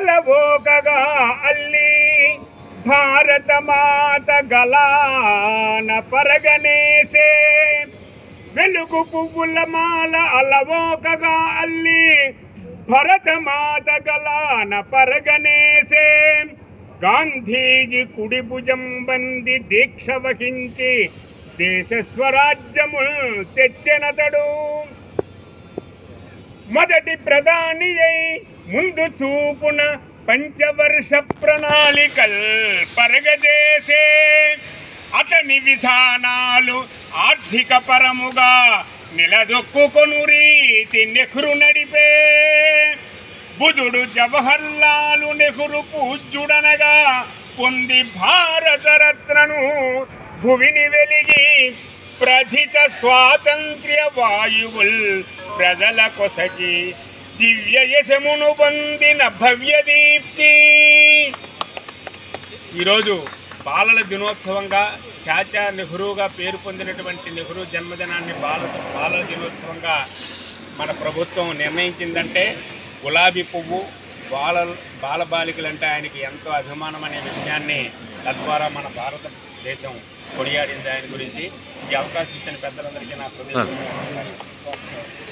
అలవోకగా అల్లి భారత మాత గలాన పరగనేసే వెలుగు పువ్వుల మాల అలవోకగా అల్లి భరత మాత గలాన పరగనేసే గాంధీజీ కుడి భుజం బంది దీక్ష వహించి దేశ స్వరాజ్యము తెచ్చెనతడు మొదటి ప్రధాని అయి ముందు చూపున పంచవర్ష ప్రణాళికల్ పరగజేసే అతని విధానాలు ఆర్థిక పరముగా నిలదొక్కుకొను రీతి నెహ్రూ నడిపే బుధుడు జవహర్లాల్ నెహ్రూ పూజ్యుడనగా పొంది భారతరత్నను భువిని వెలిగి ప్రథిత స్వాతంత్ర్య వాయువుల్ ప్రజల కొసగి దివ్య యశమును పొందిన భవ్య దీప్తి. ఈరోజు బాలల దినోత్సవంగా చాచా నెహ్రూగా పేరు పొందినటువంటి నెహ్రూ జన్మదినాన్ని బాలల దినోత్సవంగా మన ప్రభుత్వం నిర్ణయించిందంటే గులాబీ పువ్వు బాలబాలికలంటే ఆయనకి ఎంతో అభిమానం అనే విషయాన్ని తద్వారా మన భారతదేశం కొనియాడింది. ఆయన గురించి ఈ అవకాశం ఇచ్చిన పెద్దలందరికీ నా హృదయపూర్వక నమస్కారం.